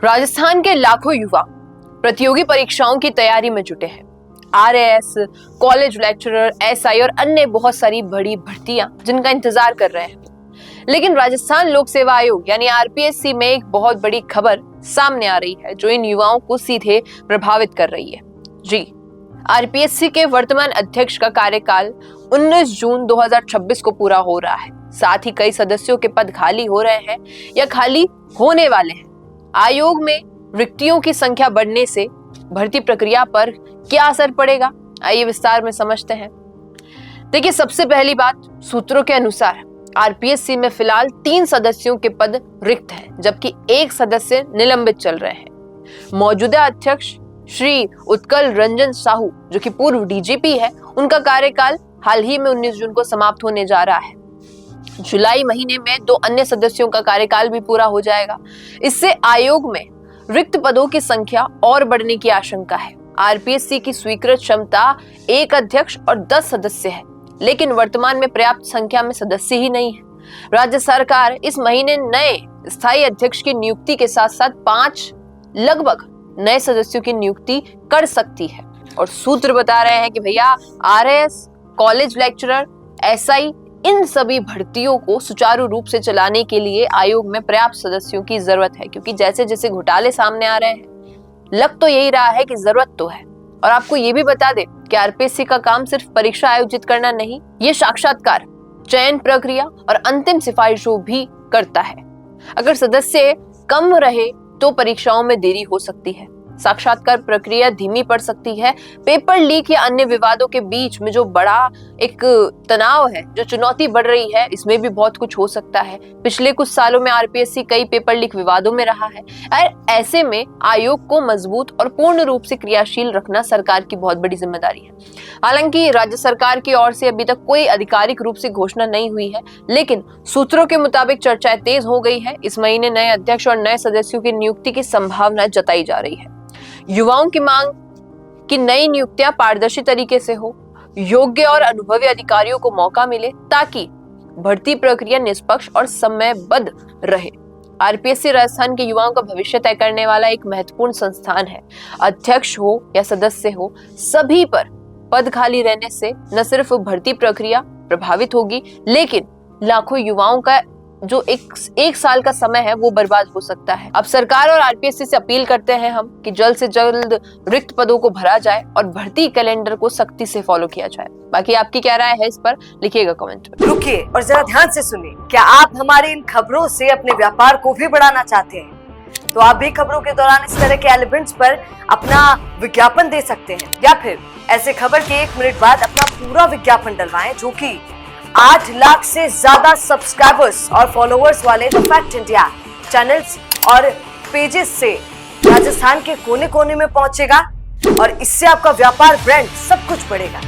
राजस्थान के लाखों युवा प्रतियोगी परीक्षाओं की तैयारी में जुटे हैं। आरएएस, कॉलेज लेक्चरर, एसआई और अन्य बहुत सारी बड़ी भर्तियां जिनका इंतजार कर रहे हैं। लेकिन राजस्थान लोक सेवा आयोग यानी आरपीएससी में एक बहुत बड़ी खबर सामने आ रही है जो इन युवाओं को सीधे प्रभावित कर रही है। जी, आरपीएससी के वर्तमान अध्यक्ष का कार्यकाल 19 जून 2026 को पूरा हो रहा है। साथ ही कई सदस्यों के पद खाली हो रहे हैं या खाली होने वाले हैं। आयोग में रिक्तियों की संख्या बढ़ने से भर्ती प्रक्रिया पर क्या असर पड़ेगा, आइए विस्तार में समझते हैं। देखिए, सबसे पहली बात, सूत्रों के अनुसार आरपीएससी में फिलहाल 3 सदस्यों के पद रिक्त हैं, जबकि 1 सदस्य निलंबित चल रहे हैं। मौजूदा अध्यक्ष श्री उत्कल रंजन साहू, जो कि पूर्व डीजीपी है, उनका कार्यकाल हाल ही में 19 जून को समाप्त होने जा रहा है। जुलाई महीने में 2 अन्य सदस्यों का कार्यकाल भी पूरा हो जाएगा। इससे आयोग में रिक्त पदों की संख्या और बढ़ने की आशंका है। आरपीएससी की स्वीकृत क्षमता 1 अध्यक्ष और 10 सदस्य है, लेकिन वर्तमान में पर्याप्त संख्या में सदस्य ही नहीं है। राज्य सरकार इस महीने नए स्थायी अध्यक्ष की नियुक्ति के साथ साथ 5 लगभग नए सदस्यों की नियुक्ति कर सकती है। और सूत्र बता रहे हैं कि भैया आरएएस, कॉलेज लेक्चरर, एसआई, इन सभी भर्तियों को सुचारू रूप से चलाने के लिए आयोग में पर्याप्त सदस्यों की जरूरत है, क्योंकि जैसे जैसे घोटाले सामने आ रहे हैं, लग तो यही रहा है कि जरूरत तो है। और आपको ये भी बता दें कि आरपीएससी का काम सिर्फ परीक्षा आयोजित करना नहीं, ये साक्षात्कार, चयन प्रक्रिया और अंतिम सिफारिशों भी करता है। अगर सदस्य कम रहे तो परीक्षाओं में देरी हो सकती है, साक्षात्कार प्रक्रिया धीमी पड़ सकती है। पेपर लीक या अन्य विवादों के बीच में जो बड़ा एक तनाव है, जो चुनौती बढ़ रही है, इसमें भी बहुत कुछ हो सकता है। पिछले कुछ सालों में आरपीएससी कई पेपर लीक विवादों में रहा है। ऐसे में आयोग को मजबूत और पूर्ण रूप से क्रियाशील रखना सरकार की बहुत बड़ी जिम्मेदारी है। हालांकि राज्य सरकार की ओर से अभी तक कोई आधिकारिक रूप से घोषणा नहीं हुई है, लेकिन सूत्रों के मुताबिक चर्चाएं तेज हो गई है। इस महीने नए अध्यक्ष और नए सदस्यों की नियुक्ति की संभावना जताई जा रही है। युवाओं की मांग कि नई नियुक्तियां पारदर्शी तरीके से हो, योग्य और अनुभवी अधिकारियों को मौका मिले ताकि भर्ती प्रक्रिया निष्पक्ष और समयबद्ध रहे। आरपीएससी राजस्थान के युवाओं का भविष्य तय करने वाला एक महत्वपूर्ण संस्थान है। अध्यक्ष हो या सदस्य हो, सभी पर पद खाली रहने से न सिर्फ भर्ती प्रक्रिया प्रभावित होगी, लेकिन लाखों युवाओं का जो एक साल का समय है वो बर्बाद हो सकता है। अब सरकार और आरपीएससी से अपील करते हैं हम कि जल्द से जल्द रिक्त पदों को भरा जाए और भर्ती कैलेंडर को सख्ती से फॉलो किया जाए। बाकी आपकी क्या राय है इस पर, लिखिएगा कमेंट में। रुकिए और जरा ध्यान से सुनिए। क्या आप हमारी इन खबरों से अपने व्यापार को भी बढ़ाना चाहते हैं? तो आप भी खबरों के दौरान इस तरह के एलिमेंट्स पर अपना विज्ञापन दे सकते हैं, या फिर ऐसे खबर के 1 मिनट बाद अपना पूरा विज्ञापन डलवाएं, जो कि 8 लाख से ज्यादा सब्सक्राइबर्स और फॉलोअर्स वाले द फैक्ट इंडिया चैनल्स और पेजेस से राजस्थान के कोने कोने में पहुंचेगा। और इससे आपका व्यापार, ब्रांड सब कुछ बढ़ेगा।